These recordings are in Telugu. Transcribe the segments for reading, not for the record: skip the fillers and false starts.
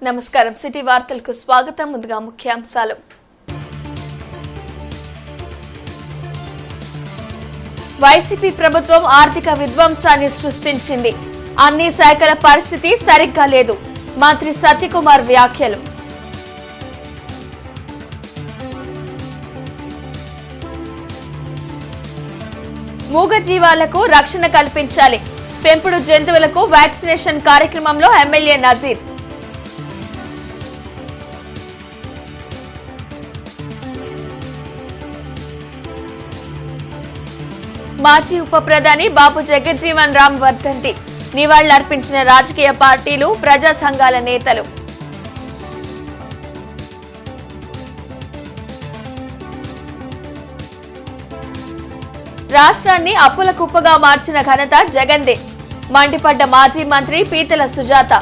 నమస్కారం సిటీ వార్తలకు స్వాగతం. ముందుగా ముఖ్యాంశాలు. వైసీపీ ప్రభుత్వం ఆర్థిక విధ్వంసాన్ని సృష్టించింది. అన్ని శాఖల పరిస్థితి సరిగ్గా లేదు. మంత్రి సత్యకుమార్ వ్యాఖ్యలు. మూగజీవాలకు రక్షణ కల్పించాలి. పెంపుడు జంతువులకు వ్యాక్సినేషన్ కార్యక్రమంలో ఎమ్మెల్యే నజీర్. మాజీ ఉప ప్రధాని బాబు జగజ్జీవన్ రామ్ వర్ధంతి నివాళులర్పించిన రాజకీయ పార్టీలు, ప్రజా సంఘాల నేతలు. రాష్ట్రాన్ని అప్పుల కుప్పగా మార్చిన ఘనత జగన్దే. మండిపడ్డ మాజీ మంత్రి పీతల సుజాత.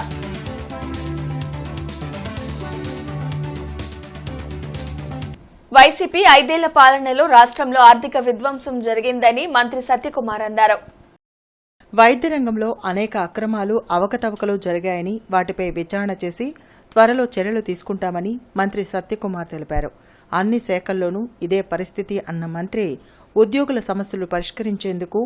వైసీపీ 5 ఏళ్ల పాలనలో రాష్ట్రంలో ఆర్థిక విధ్వంసం జరిగిందని మంత్రి సత్యకుమార్ అన్నారు. వైద్య రంగంలో అనేక అక్రమాలు, అవకతవకలు జరిగాయని, వాటిపై విచారణ చేసి త్వరలో చర్యలు తీసుకుంటామని మంత్రి సత్యకుమార్ తెలిపారు. అన్ని శాఖల్లోనూ ఇదే పరిస్థితి అన్న మంత్రి ఉద్యోగుల సమస్యలు పరిష్కరించేందుకు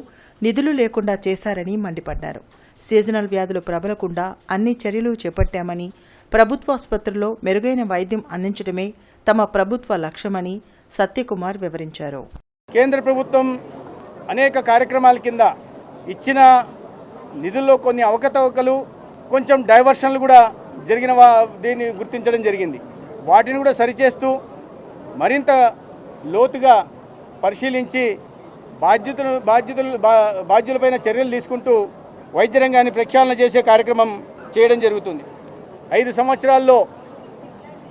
నిధులు లేకుండా చేశారని మండిపడ్డారు. సీజనల్ వ్యాధులు ప్రబలకుండా అన్ని చర్యలు చేపట్టామని, ప్రభుత్వాసుపత్రుల్లో మెరుగైన వైద్యం అందించడమే తమ ప్రభుత్వ లక్ష్యమని సత్యకుమార్ వివరించారు. కేంద్ర ప్రభుత్వం అనేక కార్యక్రమాల కింద ఇచ్చిన నిధుల్లో కొన్ని అవకతవకలు, కొంచెం డైవర్షన్లు కూడా జరిగిన దీన్ని గుర్తించడం జరిగింది. వాటిని కూడా సరిచేస్తూ మరింత లోతుగా పరిశీలించి బాధ్యులపైన చర్యలు తీసుకుంటూ వైద్య రంగాన్ని ప్రక్షాళన చేసే కార్యక్రమం చేయడం జరుగుతుంది. 5 సంవత్సరాల్లో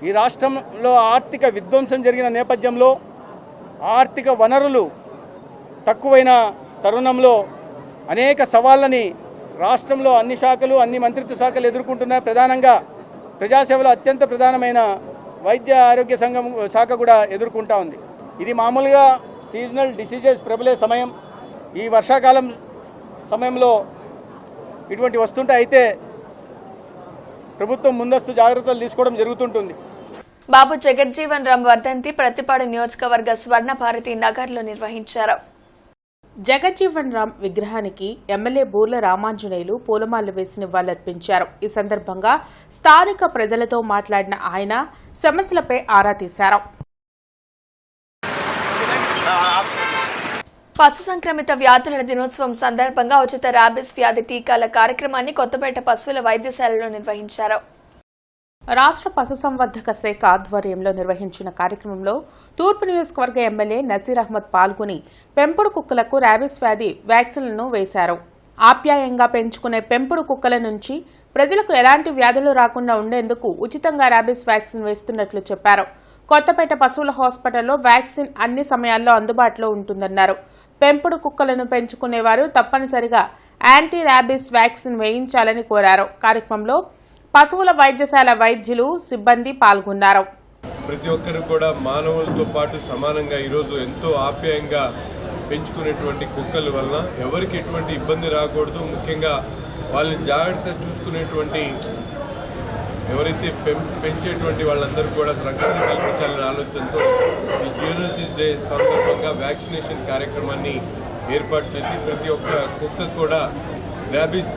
ఈ రాష్ట్రంలో ఆర్థిక విధ్వంసం జరిగిన నేపథ్యంలో, ఆర్థిక వనరులు తక్కువైన తరుణంలో అనేక సవాళ్ళని రాష్ట్రంలో అన్ని శాఖలు, అన్ని మంత్రిత్వ శాఖలు ఎదుర్కొంటున్నాయి. ప్రధానంగా ప్రజాసేవలో అత్యంత ప్రధానమైన వైద్య ఆరోగ్య శాఖ కూడా ఎదుర్కొంటా ఉంది. ఇది మామూలుగా సీజనల్ డిసీజెస్ ప్రబలే సమయం. ఈ వర్షాకాలం సమయంలో ఇటువంటి వస్తుంటే అయితే ప్రభుత్వం ముందస్తు జాగ్రత్తలు తీసుకోవడం జరుగుతుంటుంది. బాబు జగజ్జీవన్ రామ్ వర్ధంతి ప్రతిపాడు నియోజకవర్గ స్వర్ణ భారతి నగర్లో నిర్వహించారు. జగజ్జీవన్ రామ్ విగ్రహానికి ఎమ్మెల్యే బూర్ల రామాంజనేయులు పూలమాలలు వేసి నివాళులర్పించారు. ఈ సందర్భంగా స్థానిక ప్రజలతో మాట్లాడిన ఆయన సమస్యలపై ఆరా తీశారు. పశు సంక్రమిత వ్యాధుల దినోత్సవం సందర్భంగా ఉచిత ర్యాబిస్ వ్యాధి టీకాల కార్యక్రమాన్ని కొత్తపేట పశువుల వైద్యశాలలో నిర్వహించారు. రాష్ట్ర పశుసంవర్ధక శాఖ ఆధ్వర్యంలో నిర్వహించిన కార్యక్రమంలో తూర్పు నియోజకవర్గ ఎమ్మెల్యే నజీర్ అహ్మద్ పాల్గొని పెంపుడు కుక్కలకు ర్యాబిస్ వ్యాధి వ్యాక్సిన్లను వేశారు. ఆప్యాయంగా పెంచుకునే పెంపుడు కుక్కల నుంచి ప్రజలకు ఎలాంటి వ్యాధులు రాకుండా ఉండేందుకు ఉచితంగా ర్యాబిస్ వ్యాక్సిన్ వేస్తున్నట్లు చెప్పారు. కొత్తపేట పశువుల హాస్పిటల్లో వ్యాక్సిన్ అన్ని సమయాల్లో అందుబాటులో ఉంటుందన్నారు. పెంపుడు కుక్కలను పెంచుకునేవారు తప్పనిసరిగా యాంటీ ర్యాబిస్ వ్యాక్సిన్ వేయించాలని కోరారు. కార్యక్రమంలో పశువుల వైద్యశాల వైద్యులు, సిబ్బంది పాల్గొన్నారు. ప్రతి ఒక్కరు కూడా మానవులతో పాటు సమానంగా ఈరోజు ఎంతో ఆప్యాయంగా పెంచుకునేటువంటి కుక్కల వలన ఎవరికి ఎటువంటి ఇబ్బంది రాకూడదు, ముఖ్యంగా వాళ్ళని జాగ్రత్త చూసుకునేటువంటి ఎవరైతే పెంచేటువంటి వాళ్ళందరూ కూడా రక్షణ కల్పించాలనే ఆలోచనతో ఈ జూనోసిస్ డే సందర్భంగా వ్యాక్సినేషన్ కార్యక్రమాన్ని ఏర్పాటు చేసి ప్రతి ఒక్క కుక్క కూడా ర్యాబిస్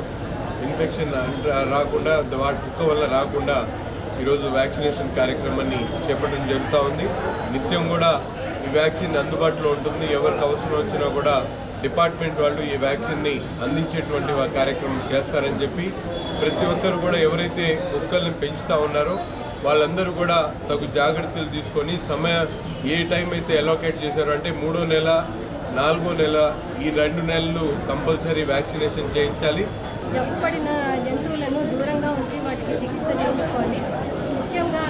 ఇన్ఫెక్షన్ రాకుండా, వాటి కుక్క వల్ల రాకుండా ఈరోజు వ్యాక్సినేషన్ కార్యక్రమాన్ని చేపట్టడం జరుగుతూ ఉంది. నిత్యం కూడా ఈ వ్యాక్సిన్ అందుబాటులో ఉంటుంది. ఎవరికి అవసరం వచ్చినా కూడా డిపార్ట్మెంట్ వాళ్ళు ఈ వ్యాక్సిన్ని అందించేటువంటి కార్యక్రమం చేస్తారని చెప్పి ప్రతి ఒక్కరు కూడా ఎవరైతే కుక్కల్ని పెంచుతూ ఉన్నారో వాళ్ళందరూ కూడా తగు జాగ్రత్తలు తీసుకొని ఏ టైం అయితే అలోకేట్ చేశారో అంటే 3వ నెల, 4వ నెల, ఈ 2 నెలలు కంపల్సరీ వ్యాక్సినేషన్ చేయించాలి. జబ్బుపడిన జంతువులను దూరంగా ఉంచి వాటికి చికిత్స చేయించుకోవాలి. ముఖ్యంగా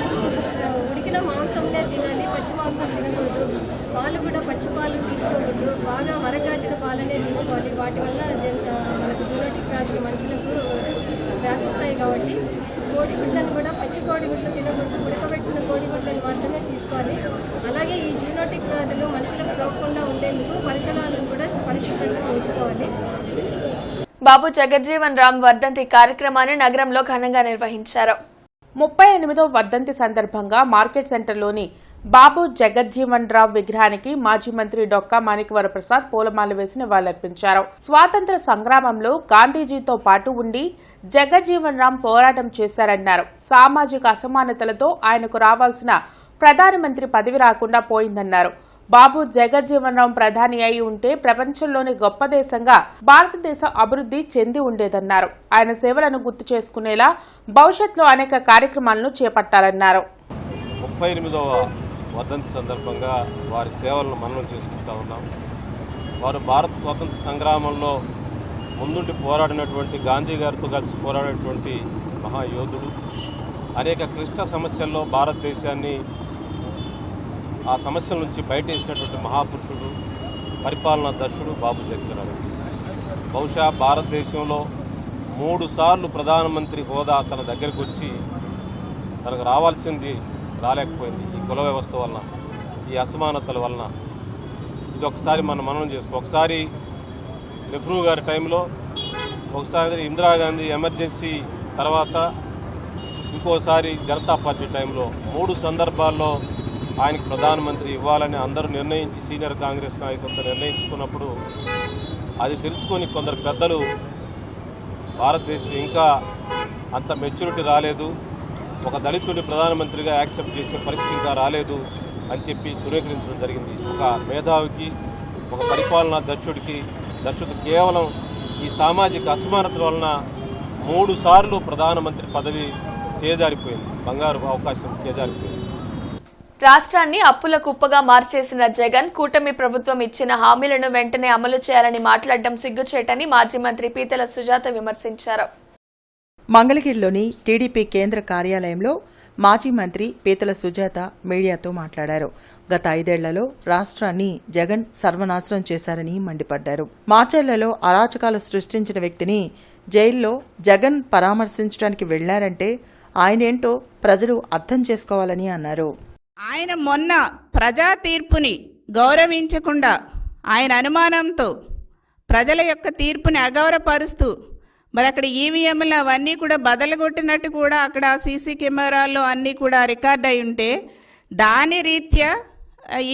ఉడికిన మాంసంనే తినాలి, పచ్చి మాంసం తినకూడదు. పాలు కూడా పచ్చి పాలు తీసుకోకూడదు, బాగా మరగాచిన పాలనే తీసుకోవాలి. వాటి వల్ల మనకు జూనోటిక్ వ్యాధులు మనుషులకు వ్యాపిస్తాయి. కాబట్టి కోడిగుడ్లను కూడా పచ్చి కోడిగుడ్లు తినకూడదు, ఉడకబెట్టిన కోడిగుడ్లను మాత్రమే తీసుకోవాలి. అలాగే ఈ జూనోటిక్ వ్యాధులు మనుషులకు సోకకుండా ఉండేందుకు పరిసరాలను కూడా పరిశుభ్రంగా ఉంచుకోవాలి. బాబు జగజ్జీవన్ రామ్ వర్ధంతి కార్యక్రమాన్ని నగరంలో ఘనంగా నిర్వహించారు. 38వ వర్ధంతి సందర్భంగా మార్కెట్ సెంటర్లోని బాబు జగజ్జీవన్ రామ్ విగ్రహానికి మాజీ మంత్రి డొక్కా మాణిక్యవరప్రసాద్ పూలమాల వేసి నివాళులర్పించారు. స్వాతంత్ర సంగ్రామంలో గాంధీజీతో పాటు ఉండి జగజ్జీవన్ రామ్ పోరాటం చేశారన్నారు. సామాజిక అసమానతలతో ఆయనకు రావాల్సిన ప్రధానమంత్రి పదవి రాకుండా పోయిందన్నారు. బాబు జగజ్జీవన్ రామ్ ప్రధాని అయి ఉంటే ప్రపంచంలోని గొప్ప దేశంగా భారతదేశం అభివృద్ధి చెంది ఉండేదన్నారు. ఆయన సేవలను గుర్తు చేసుకునేలా భవిష్యత్తులో అనేక కార్యక్రమాలను చేపట్టాలన్నారు. 38వ వర్ధంతి సందర్భంగా వారి సేవలను మననం చేసుకుంటా ఉన్నాం. వారు భారత స్వాతంత్ర సంగ్రామంలో ముందుండి పోరాడినటువంటి గాంధీ గారితో కలిసి పోరాడినటువంటి మహాయోధుడు. అనేక క్లిష్ట సమస్యల్లో భారతదేశాన్ని ఆ సమస్యల నుంచి బయటేసినటువంటి మహాపురుషుడు, పరిపాలనా దక్షుడు బాబు జగజ్జీవన్ రామ్. బహుశా భారతదేశంలో 3 సార్లు ప్రధానమంత్రి హోదా తన దగ్గరికి వచ్చి తనకు రావాల్సింది రాలేకపోయింది. ఈ కుల వ్యవస్థ వలన, ఈ అసమానతల వలన. ఇది ఒకసారి మనం మననం చేసుకో. ఒకసారి నెహ్రూ గారి టైంలో, ఒకసారి ఇందిరాగాంధీ ఎమర్జెన్సీ తర్వాత, ఇంకోసారి జనతా పార్టీ టైంలో 3 సందర్భాల్లో ఆయనకు ప్రధానమంత్రి ఇవ్వాలని అందరూ నిర్ణయించి, సీనియర్ కాంగ్రెస్ నాయకులతో నిర్ణయించుకున్నప్పుడు అది తెలుసుకొని కొందరు పెద్దలు భారతదేశం ఇంకా అంత మెచ్యూరిటీ రాలేదు, ఒక దళితుడి ప్రధానమంత్రిగా యాక్సెప్ట్ చేసే పరిస్థితి ఇంకా రాలేదు అని చెప్పి ధృవీకరించడం జరిగింది. ఒక మేధావికి, ఒక పరిపాలనా దక్షుడు కేవలం ఈ సామాజిక అసమానత వలన 3 సార్లు ప్రధానమంత్రి పదవి చేజారిపోయింది, బంగారు అవకాశం చేజారిపోయింది. రాష్ట్రాన్ని అప్పుల కుప్పగా మార్చేసిన జగన్ కూటమి ప్రభుత్వం ఇచ్చిన హామీలను వెంటనే అమలు చేయాలని మాట్లాడడం సిగ్గుచేటని మాజీ మంత్రి పీతల సుజాత విమర్శించారు. మంగళగిరిలోని టీడీపీ కేంద్ర కార్యాలయంలో మాజీ మంత్రి పీతల సుజాత మీడియాతో మాట్లాడారు. గత 5 ఏళ్లలో రాష్ట్రాన్ని జగన్ సర్వనాశనం చేశారని మండిపడ్డారు. మాచర్లలో అరాచకాలు సృష్టించిన వ్యక్తిని జైల్లో జగన్ పరామర్శించడానికి వెళ్లారంటే ఆయనేంటో ప్రజలు అర్థం చేసుకోవాలని అన్నారు. ఆయన మొన్న ప్రజా తీర్పుని గౌరవించకుండా, ఆయన అనుమానంతో ప్రజల యొక్క తీర్పుని అగౌరవపరుస్తూ, మరి అక్కడ ఈవీఎంలు అవన్నీ కూడా బదలగొట్టినట్టు కూడా అక్కడ సీసీ కెమెరాల్లో అన్నీ కూడా రికార్డ్ అయి ఉంటే, దాని రీత్యా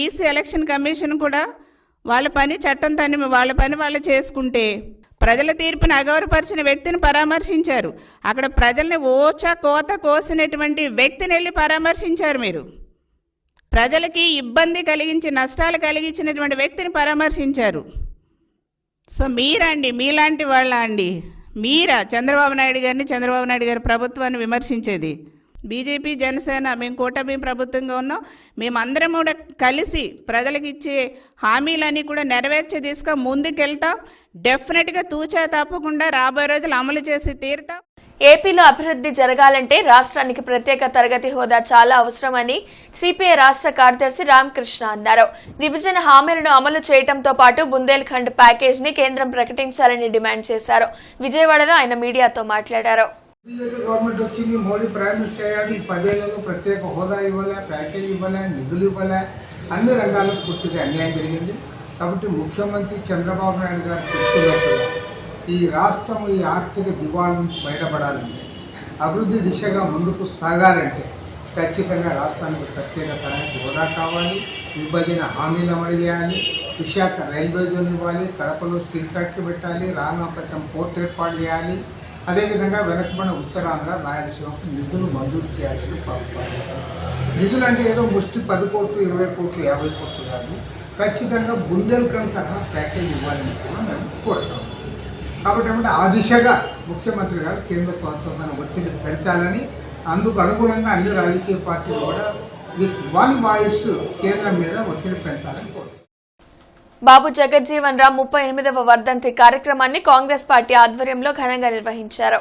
ఈసీ ఎలక్షన్ కమిషన్ కూడా వాళ్ళ పని చట్టం తని వాళ్ళ పని వాళ్ళు చేసుకుంటే, ప్రజల తీర్పుని అగౌరవపరిచిన వ్యక్తిని పరామర్శించారు. అక్కడ ప్రజల్ని కోత కోసినటువంటి వ్యక్తిని వెళ్ళి పరామర్శించారు. మీరు ప్రజలకి ఇబ్బంది కలిగించి, నష్టాలు కలిగించినటువంటి వ్యక్తిని పరామర్శించారు. సో మీరండి, మీలాంటి వాళ్ళ అండి, మీరా చంద్రబాబు నాయుడు గారి ప్రభుత్వాన్ని విమర్శించేది? బీజేపీ, జనసేన, మేము కూటమి ప్రభుత్వంగా ఉన్నాం. మేమందరం కూడా కలిసి ప్రజలకు ఇచ్చే హామీలన్నీ కూడా నెరవేర్చే దిశగా ముందుకెళ్తాం. డెఫినెట్గా తూచా తప్పకుండా రాబోయే రోజులు అమలు చేసి తీరుతాం. ఏపీలో అభివృద్ధి జరగాలంటే రాష్ట్రానికి ప్రత్యేక తరగతి హోదా చాలా అవసరమని సిపిఐ రాష్ట్ర కార్యదర్శి రామకృష్ణ అన్నారు. విభజన హామీలను అమలు చేయడంతో పాటు బుందేల్ఖండ్ ప్యాకేజ్ ని కేంద్రం ప్రకటించాలని డిమాండ్ చేశారు. విజయవాడలో ఆయన మీడియాతో మాట్లాడారు. బీజేపీ గవర్నమెంట్ వచ్చింది, మోడీ ప్రైమ్ మినిస్టర్ అయ్యాడు. ఈ 10 ఏళ్లలో ప్రత్యేక హోదా ఇవ్వలే, ప్యాకేజ్ ఇవ్వలే, నిధులు ఇవ్వలే, అన్ని రంగాల్లో పూర్తిగా అన్యాయం జరిగింది. కాబట్టి ముఖ్యమంత్రి చంద్రబాబు నాయుడు గారు చెప్తున్నట్టుగా ఈ రాష్ట్రం ఈ ఆర్థిక దివాళ నుంచి బయటపడాలంటే, అభివృద్ధి దిశగా ముందుకు సాగాలంటే ఖచ్చితంగా రాష్ట్రానికి ప్రత్యేక తరగతి హోదా కావాలి, విభజన హామీలు అమలు చేయాలి, విశాఖ రైల్వే జోన్ ఇవ్వాలి, కడపలో స్టీల్ ఫ్యాక్టరీ పెట్టాలి, రామాపట్నం పోర్ట్ ఏర్పాటు చేయాలి. అదేవిధంగా వెనకబడిన ఉత్తరాంధ్ర, రాయలసీమకు నిధులు మంజూరు చేయాల్సిన నిధులు అంటే ఏదో ముష్టి 10 కోట్లు, 20 కోట్లు, 50 కోట్లు కాదు. ఖచ్చితంగా బుందేల్ఖండ్ తరహా ప్యాకేజ్ ఇవ్వాలని కూడా మేము కోరుతాము. కాబట్టి ఏమంటే ఆ దిశగా ముఖ్యమంత్రి గారు కేంద్ర ప్రభుత్వం ఒత్తిడి పెంచాలని, అందుకు అనుగుణంగా అన్ని రాజకీయ పార్టీలు కూడా విత్ వన్ వాయిస్ కేంద్రం మీద ఒత్తిడి పెంచాలని కోరుతారు. బాబు జగజ్జీవన్ రామ్ 38వ వర్ధంతి కార్యక్రమాన్ని కాంగ్రెస్ పార్టీ ఆధ్వర్యంలో ఘనంగా నిర్వహించారు.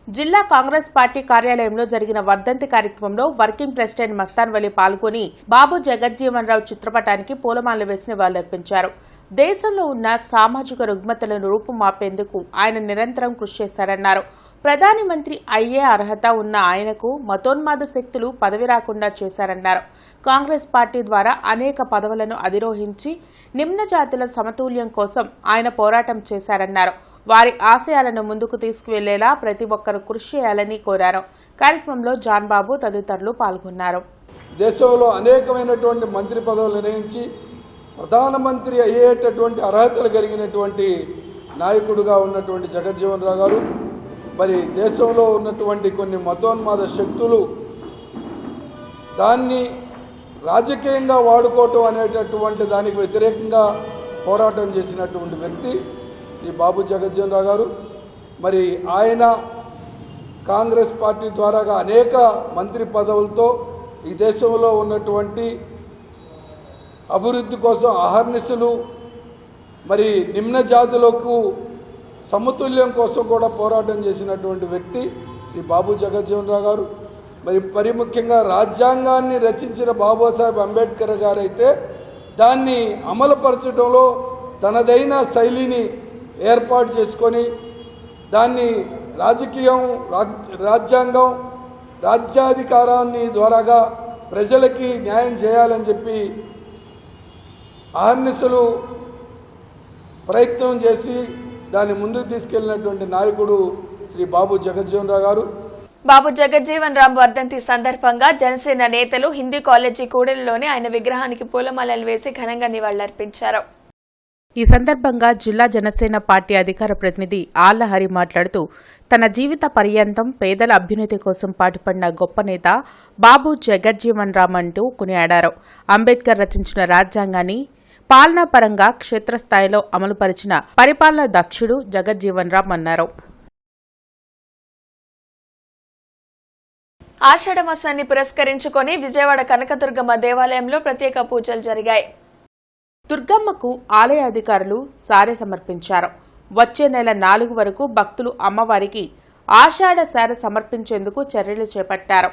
జిల్లా కాంగ్రెస్ పార్టీ కార్యాలయంలో జరిగిన వర్ధంతి కార్యక్రమంలో వర్కింగ్ ప్రెసిడెంట్ మస్తాన్ వలి పాల్గొని బాబు జగజ్జీవన్ రామ్ చిత్రపటానికి పూలమాలలు వేసి నివాళులర్పించారు. దేశంలో ఉన్న సామాజిక రుగ్మతలను రూపుమాపేందుకు ఆయన నిరంతరం కృషి చేశారన్నారు. ప్రధాని మంత్రి అయ్యే అర్హత ఉన్న ఆయనకు మతోన్మాద శక్తులు పదవి రాకుండా చేశారన్నారు. కాంగ్రెస్ పార్టీ ద్వారా అనేక పదవులను అధిరోహించి నిమ్న జాతుల సమతుల్యం కోసం ఆయన పోరాటం చేశారన్నారు. వారి ఆశయాలను ముందుకు తీసుకువెళ్లేలా ప్రతి ఒక్కరూ కృషి చేయాలని కోరారు. కార్యక్రమంలో జాన్ బాబు తదితరులు పాల్గొన్నారు. దేశంలో అనేకమైనటువంటి మంత్రి పదవులు నిర్ణయించి ప్రధానమంత్రి అయ్యేటటువంటి అర్హతలు కలిగినటువంటి నాయకుడుగా ఉన్నటువంటి జగజ్జీవన్ రావు గారు మరి దేశంలో ఉన్నటువంటి కొన్ని మతోన్మాద శక్తులు దాన్ని రాజకీయంగా వాడుకోవటం అనేటటువంటి దానికి వ్యతిరేకంగా పోరాటం చేసినటువంటి వ్యక్తి శ్రీ బాబు జగజ్జీవన్ రావు గారు. మరి ఆయన కాంగ్రెస్ పార్టీ ద్వారాగా అనేక మంత్రి పదవులతో ఈ దేశంలో ఉన్నటువంటి అభివృద్ధి కోసం అహర్నిశలు మరి నిమ్న జాతులకు సమతుల్యం కోసం కూడా పోరాటం చేసినటువంటి వ్యక్తి శ్రీ బాబు జగజ్జీవన్ రావు గారు. మరి ముఖ్యంగా రాజ్యాంగాన్ని రచించిన బాబాసాహెబ్ అంబేద్కర్ గారు అయితే దాన్ని అమలుపరచడంలో తనదైన శైలిని ఏర్పాటు చేసుకొని దాన్ని రాజ్యాంగం రాజ్యాధికారాన్ని ద్వారాగా ప్రజలకి న్యాయం చేయాలని చెప్పి అహర్నిశలు ప్రయత్నం చేసి దాన్ని ముందుకు తీసుకెళ్లినటువంటి నాయకుడు శ్రీ బాబు జగజ్జీవన్ రావు గారు. బాబు జగజ్జీవన్ రామ్ వర్ధంతి సందర్భంగా జనసేన నేతలు హిందీ కాలేజీ కూడలిలోని ఆయన విగ్రహానికి పూలమాలలు వేసి ఘనంగా నివాళులర్పించారు. ఈ సందర్భంగా జిల్లా జనసేన పార్టీ అధికార ప్రతినిధి ఆళ్ల హరి మాట్లాడుతూ తన జీవిత పర్యంతం పేదల అభ్యున్నతి కోసం పాటుపడిన గొప్ప నేత బాబు జగజ్జీవన్ రామ్ అంటూ కొనియాడారు. అంబేద్కర్ రచించిన రాజ్యాంగాన్ని పాలనాపరంగా క్షేత్రస్థాయిలో అమలుపరిచిన పరిపాలనా దక్షుడు జగజ్జీవన్ రామ్ అన్నారు. ఆషాఢ మాసాన్ని పురస్కరించుకొని విజయవాడ కనకదుర్గమ్మ దేవాలయంలో ప్రత్యేక పూజలు జరిగాయి. దుర్గమ్మకు ఆలయ అధికారులు సారె సమర్పించారు. వచ్చే నెల 4 వరకు భక్తులు అమ్మవారికి ఆషాఢ సారె సమర్పించేందుకు చర్యలు చేపట్టారు.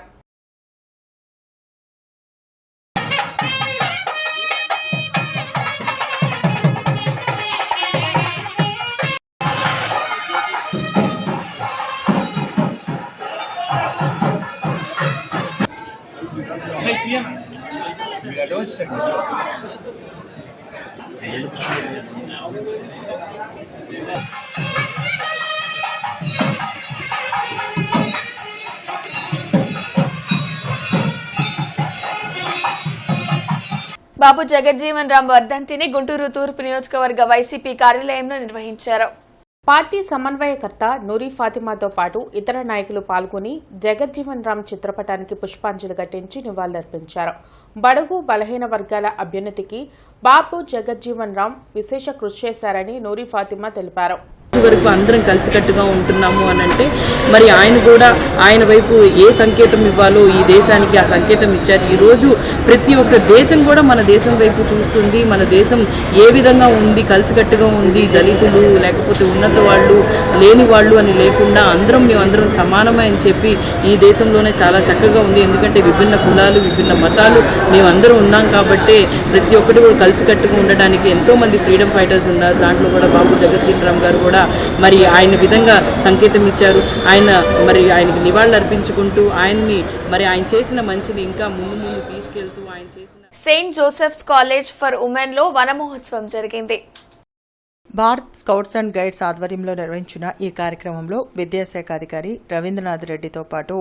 బాబు జగజ్జీవన్ రామ్ వర్ధంతిని గుంటూరు తూర్పు నియోజకవర్గ వైసీపీ కార్యాలయంలో నిర్వహించారు. పార్టీ సమన్వయకర్త నూరి ఫాతిమాతో పాటు ఇతర నాయకులు పాల్గొని జగజ్జీవన్ రామ్ చిత్రపటానికి పుష్పాంజలి ఘటించి నివాళులర్పించారు. బడుగు బలహీన వర్గాల అభ్యున్నతికి బాబు జగజ్జీవన్ రామ్ విశేష కృషి చేశారని నూరి ఫాతిమా తెలిపారు. వరకు అందరం కలిసికట్టుగా ఉంటున్నాము అని అంటే మరి ఆయన కూడా ఆయన వైపు ఏ సంకేతం ఇవ్వాలో ఈ దేశానికి ఆ సంకేతం ఇచ్చారు. ఈరోజు ప్రతి ఒక్క దేశం కూడా మన దేశం వైపు చూస్తుంది. మన దేశం ఏ విధంగా ఉంది, కలిసికట్టుగా ఉంది, దళితులు లేకపోతే ఉన్నత వాళ్ళు లేని వాళ్ళు అని లేకుండా మేమందరం సమానమే అని చెప్పి ఈ దేశంలోనే చాలా చక్కగా ఉంది. ఎందుకంటే విభిన్న కులాలు విభిన్న మతాలు మేమందరం ఉన్నాం కాబట్టి ప్రతి ఒక్కటి కూడా కలిసికట్టుగా ఉండడానికి ఎంతోమంది ఫ్రీడమ్ ఫైటర్స్ ఉన్నారు. దాంట్లో కూడా బాబు జగజ్జీవన్ రామ్ గారు కూడా మరి ఆయన విధంగా సంకేతం ఇచ్చారు. ఆయనకి నివాళులు అర్పించుకుంటూ ఆయన చేసిన మంచిని ఇంకా ముందు తీసుకెళ్తూ ఆయన చేసిన Saint Joseph's college for women లో వన మహోత్సవం జరిగింది. భారత్ స్కౌట్స్ అండ్ గైడ్స్ ఆధ్వర్యంలో నిర్వహించిన ఈ కార్యక్రమంలో విద్యాశాఖ అధికారి రవీంద్రనాథ్ రెడ్డితో పాటు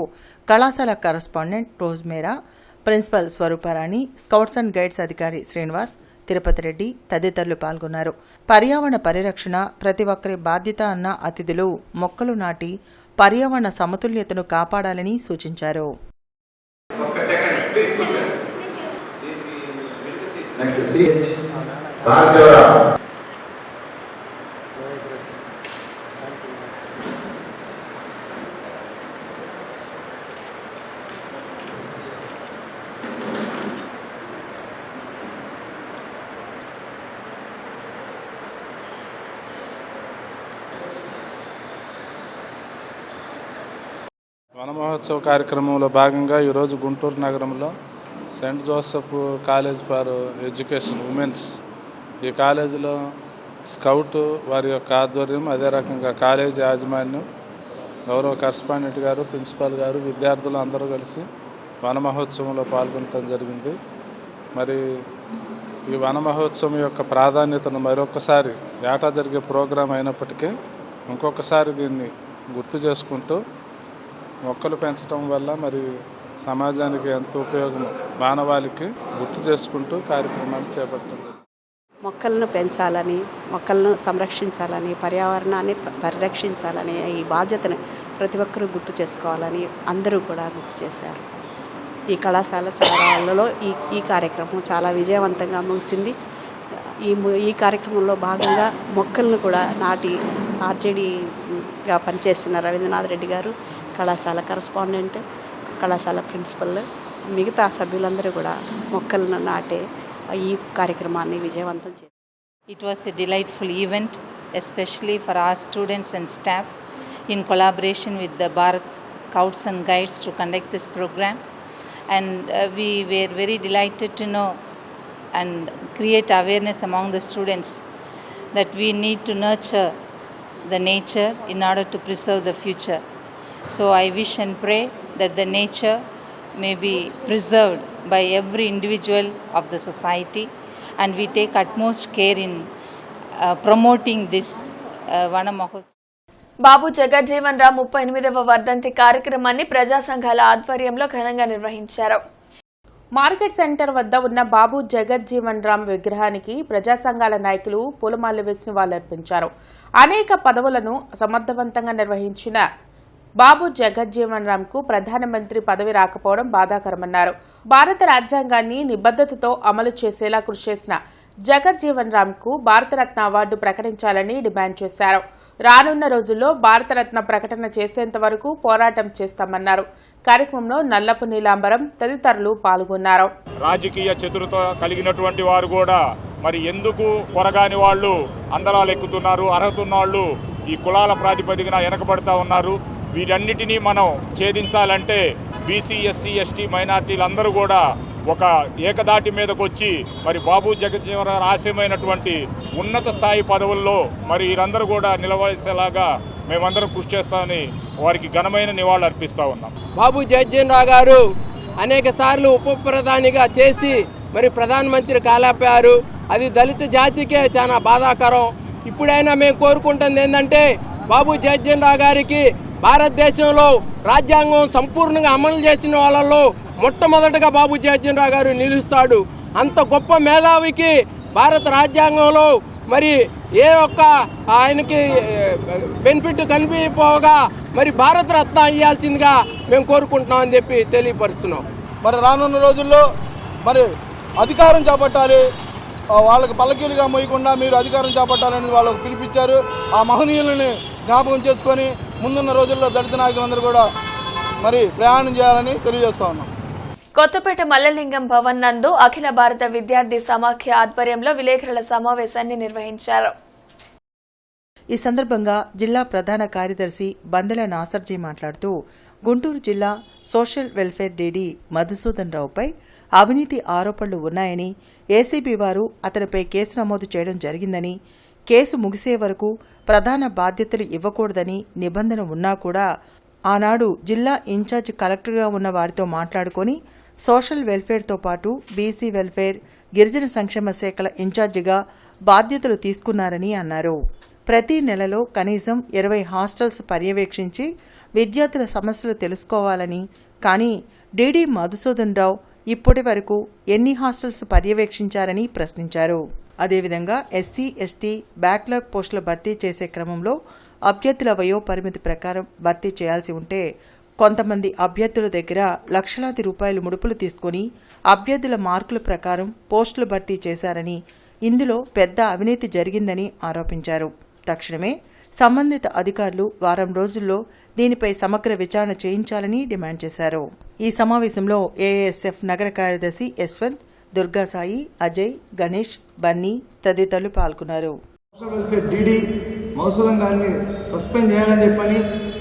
కళాశాల correspondent Rosemary, principal Swarooparani, scouts and guides అధికారి శ్రీనివాస్, తిరుపతి రెడ్డి తదితరులు పాల్గొన్నారు. పర్యావరణ పరిరక్షణ ప్రతి ఒక్కరి బాధ్యత అన్న అతిథులు మొక్కలు నాటి పర్యావరణ సమతుల్యతను కాపాడాలని సూచించారు. వన మహోత్సవ కార్యక్రమంలో భాగంగా ఈరోజు గుంటూరు నగరంలో Saint Joseph college for education women's ఈ కాలేజీలో స్కౌట్ వారి యొక్క ఆధ్వర్యం, అదే రకంగా కాలేజీ యాజమాన్యం, గౌరవ కరస్పాండెంట్ గారు, ప్రిన్సిపాల్ గారు, విద్యార్థులు అందరూ కలిసి వన మహోత్సవంలో పాల్గొనడం జరిగింది. మరి ఈ వన మహోత్సవం యొక్క ప్రాధాన్యతను మరొకసారి ఏటా జరిగే ప్రోగ్రాం అయినప్పటికీ ఇంకొకసారి దీన్ని గుర్తు చేసుకుంటూ మొక్కలు పెంచడం వల్ల మరి సమాజానికి ఎంతో ఉపయోగం మానవాళికి గుర్తు చేసుకుంటూ కార్యక్రమాలు చేపట్టారు. మొక్కలను పెంచాలని, మొక్కలను సంరక్షించాలని, పర్యావరణాన్ని పరిరక్షించాలని ఈ బాధ్యతను ప్రతి ఒక్కరూ గుర్తు చేసుకోవాలని అందరూ కూడా గుర్తు చేశారు. ఈ కళాశాల చాలాలలో ఈ కార్యక్రమం చాలా విజయవంతంగా ముగిసింది. ఈ కార్యక్రమంలో భాగంగా మొక్కలను కూడా నాటి ఆర్జేడీగా పనిచేస్తున్న రవీంద్రనాథ్ రెడ్డి గారు, కళాశాల కరస్పాండెంట్, కళాశాల ప్రిన్సిపల్, మిగతా సభ్యులందరూ కూడా మొక్కలను నాటే ఈ కార్యక్రమాన్ని విజయవంతం చేశారు. It was a delightful event, especially for our students and staff in collaboration with the Bharat Scouts and Guides to conduct this program. And we were very delighted to know and create awareness among the students that we need to nurture the nature in order to preserve the future. So I wish and pray that the nature may be preserved by every individual of the society, and we take utmost care in promoting this Vana Mahotsav. బాబు జగజ్జీవన్ రామ్ 38వ వర్ధంతి కార్యక్రమాన్ని ప్రజా సంఘాల ఆధ్వర్యంలో ఘనంగా నిర్వహించారు. మార్కెట్ సెంటర్ వద్ద ఉన్న బాబు జగజ్జీవన్ రామ్ విగ్రహానికి ప్రజా సంఘాల నాయకులు పూలమాలలు వేసి నివాళులర్పించారు. అనేక పదవులను సమర్థవంతంగా నిర్వహించిన బాబు జగజ్జీవన్ రామ్ కు ప్రధానమంత్రి పదవి రాకపోవడం బాధాకరమన్నారు. భారత రాజ్యాంగాన్ని నిబద్ధతతో అమలు చేసేలా కృషి చేసిన జగజ్జీవన్ రామ్ కు భారతరత్న అవార్డు ప్రకటించాలని డిమాండ్ చేశారు. రానున్న రోజుల్లో భారతరత్న ప్రకటన చేసేంత వరకు పోరాటం చేస్తామన్నారు. కార్యక్రమంలో నల్లపు నీలాంబరం తదితరులు పాల్గొన్నారు. రాజకీయ చతురత కలిగినటువంటి వారు కూడా మరి ఎందుకు కొరగాని వాళ్ళు అందలాలు ఎక్కుతున్నారు, అర్హత ఉన్న వాళ్ళు ఈ కులాల ప్రాతిపదికన వెనకబడతా ఉన్నారు. వీటన్నిటినీ మనం ఛేదించాలంటే బీసీ, ఎస్సీ, ఎస్టీ, మైనార్టీలందరూ కూడా ఒక ఏకదాటి మీదకు వచ్చి మరి బాబు జగజ్జీవన్ రామ్ ఆశయమైనటువంటి ఉన్నత స్థాయి పదవుల్లో మరి వీరందరూ కూడా నిలవేసేలాగా మేమందరం కృషి చేస్తామని వారికి ఘనమైన నివాళులు అర్పిస్తూ ఉన్నాం. బాబు జగజ్జీవన్ రామ్ గారు అనేక సార్లు ఉప ప్రధానిగా చేసి మరి ప్రధానమంత్రి కాలేపారు. అది దళిత జాతికే చాలా బాధాకరం. ఇప్పుడైనా మేము కోరుకుంటుంది ఏంటంటే బాబు జగజ్జీవన్ రామ్ గారికి భారతదేశంలో రాజ్యాంగం సంపూర్ణంగా అమలు చేసిన వాళ్ళలో మొట్టమొదటగా బాబు జగజ్జీవన్ రామ్ గారు నిలుస్తాడు. అంత గొప్ప మేధావికి భారత రాజ్యాంగంలో మరి ఏ ఒక్క ఆయనకి బెనిఫిట్ కనిపించకపోగా మరి భారతరత్న ఇవ్వాల్సిందిగా మేము కోరుకుంటున్నామని చెప్పి తెలియపరుస్తున్నాం. మరి రానున్న రోజుల్లో మరి అధికారం చేపట్టాలి, వాళ్ళకి పల్లకీలుగా మోయకుండా మీరు అధికారం చేపట్టాలని వాళ్ళకు పిలిపించారు. ఆ మహనీయులని జ్ఞాపకం చేసుకొని ముందున్న రోజుల్లో దళిత నాయకులందరూ కూడా మరి ప్రయాణం చేయాలని తెలియజేస్తా ఉన్నాం. కొత్తపేట మల్లలింగం భవన్ నందు అఖిల భారత విద్యార్థి సమాఖ్య ఆధ్వర్యంలో విలేకరుల సమావేశాన్ని నిర్వహించారు. ఈ సందర్భంగా జిల్లా ప్రధాన కార్యదర్శి బందెల నాసర్జీ మాట్లాడుతూ గుంటూరు జిల్లా సోషల్ వెల్ఫేర్ డీడీ మధుసూదన్ రావుపై అవినీతి ఆరోపణలు ఉన్నాయని, ఏసీబీ వారు అతనిపై కేసు నమోదు చేయడం జరిగిందని, కేసు ముగిసే వరకు ప్రధాన బాధ్యతలు ఇవ్వకూడదని నిబంధన ఉన్నా కూడా ఆనాడు జిల్లా ఇన్ఛార్జ్ కలెక్టర్గా ఉన్న వారితో మాట్లాడుకొని సోషల్ వెల్ఫేర్తో పాటు బీసీ వెల్ఫేర్, గిరిజన సంక్షేమ శాఖల ఇన్ఛార్జిగా బాధ్యతలు తీసుకున్నారని అన్నారు. ప్రతి నెలలో కనీసం 20 హాస్టల్స్ పర్యవేక్షించి విద్యార్థుల సమస్యలు తెలుసుకోవాలని, కానీ డీడీ మధుసూదన్ రావు ఇప్పటి వరకు ఎన్ని హాస్టల్స్ పర్యవేక్షించారని ప్రశ్నించారు. అదేవిధంగా ఎస్సీ, ఎస్టీ బ్యాక్లాగ్ పోస్టుల భర్తీ చేసే క్రమంలో అభ్యర్థుల వయోపరిమితి ప్రకారం భర్తీ చేయాల్సి ఉంటే కొంతమంది అభ్యర్థుల దగ్గర లక్షలాది రూపాయలు ముడుపులు తీసుకుని అభ్యర్థుల మార్కుల ప్రకారం పోస్టులు భర్తీ చేశారని, ఇందులో పెద్ద అవినీతి జరిగిందని ఆరోపించారు. తక్షణమే సంబంధిత అధికారులు వారం రోజుల్లో దీనిపై సమగ్ర విచారణ చేయించాలని డిమాండ్ చేశారు. ఈ సమావేశంలో ఏఎస్ఎఫ్ నగర కార్యదర్శి యశ్వంత్, దుర్గాసాయి, అజయ్, గణేష్, బన్నీ తదితరులు పాల్గొన్నారు. సోషల్ వెల్ఫేర్ డీడీ మధుసూదన్ గారిని సస్పెండ్ చేయాలని చెప్పని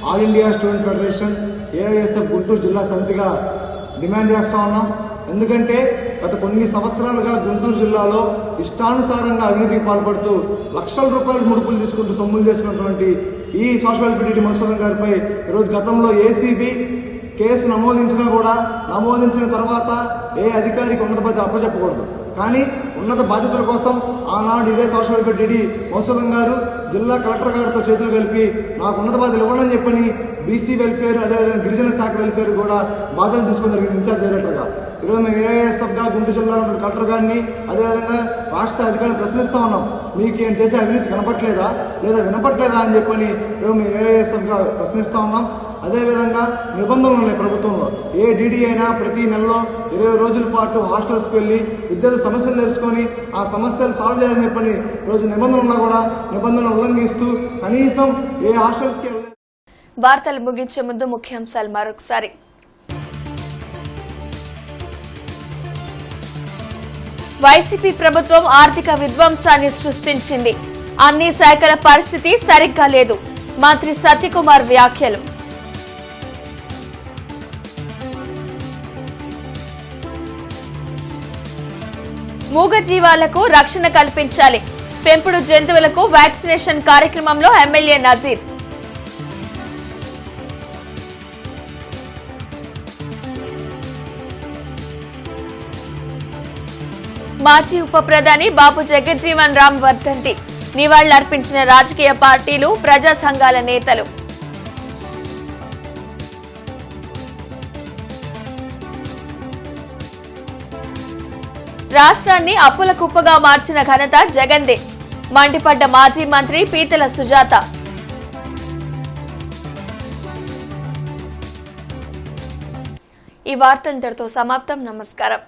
all India student federation AISF Guntur జిల్లా సమితిగా డిమాండ్ చేస్తూ ఉన్నాం. ఎందుకంటే గత కొన్ని సంవత్సరాలుగా గుంటూరు జిల్లాలో ఇష్టానుసారంగా అవినీతికి పాల్పడుతూ లక్షల రూపాయల ముడుపులు తీసుకుంటూ సొమ్ములు చేసుకున్నటువంటి ఈ సోషల్ వెల్ఫేర్ డీడీ మధుసూదన్ గారిపై ఈరోజు గతంలో ఏసీబీ కేసు నమోదించినా కూడా నమోదించిన తర్వాత ఏ అధికారికి ఉన్నత బాధ్యత అప్పచెప్పకూడదు. కానీ ఉన్నత బాధ్యతల కోసం ఆనాడు ఇదే సోషల్ వెల్ఫేర్ డీడీ మధుసూదన్ గారు జిల్లా కలెక్టర్ గారితో చేతులు కలిపి నాకు ఉన్నత బాధ్యతలు ఇవ్వనని చెప్పని బీసీ వెల్ఫేర్ అదేవిధంగా గిరిజన శాఖ వెల్ఫేర్ కూడా బాధ్యతలు తీసుకుని జరిగింది ఇన్ఛార్జ్ డైరెక్టర్గా. ఈరోజు మేము ఏఐఎస్ఎఫ్గా గుంటూరు జిల్లాలో ఉన్న కలెక్టర్ గారిని అదేవిధంగా రాష్ట్ర అధికారులను ప్రశ్నిస్తూ ఉన్నాం. మీకు ఏం చేసే అవినీతి కనపట్లేదా లేదా వినపట్లేదా అని చెప్పని ఈరోజు మేము ఏఐఎస్ఎఫ్గా ప్రశ్నిస్తూ ఉన్నాం. అదేవిధంగా నిబంధనలు ఉన్నాయి ప్రభుత్వంలో. ఏ డీడీ అయినా ప్రతి నెలలో 20 రోజుల పాటు హాస్టల్స్కి వెళ్ళి విద్యార్థుల సమస్యలు తెలుసుకొని ఆ సమస్యలు సాల్వ్ చేయాలని చెప్పని రోజు నిబంధనలు ఉన్నా కూడా నిబంధనలు ఉల్లంఘిస్తూ కనీసం ఏ హాస్టల్స్కి వార్తలు ముగించే ముందు ముఖ్యాంశాలు మరొకసారి. వైసీపీ ప్రభుత్వం ఆర్థిక విధ్వంసాన్ని సృష్టించింది. అన్ని శాఖల పరిస్థితి సరిగ్గా లేదు. మంత్రి సత్యకుమార్ వ్యాఖ్యలు. మూగజీవాలకు రక్షణ కల్పించాలి. పెంపుడు జంతువులకు వ్యాక్సినేషన్ కార్యక్రమంలో ఎమ్మెల్యే నజీర్. మాజీ ఉప ప్రధాని బాబు జగజ్జీవన్ రామ్ వర్ధంతి. నివాళులర్పించిన రాజకీయ పార్టీలు, ప్రజా సంఘాల నేతలు. రాష్ట్రాన్ని అప్పుల కుప్పగా మార్చిన ఘనత జగన్దే. మండిపడ్డ మాజీ మంత్రి పీతల సుజాత. ఈ వార్త ఇంతటితో సమాప్తం. నమస్కారం.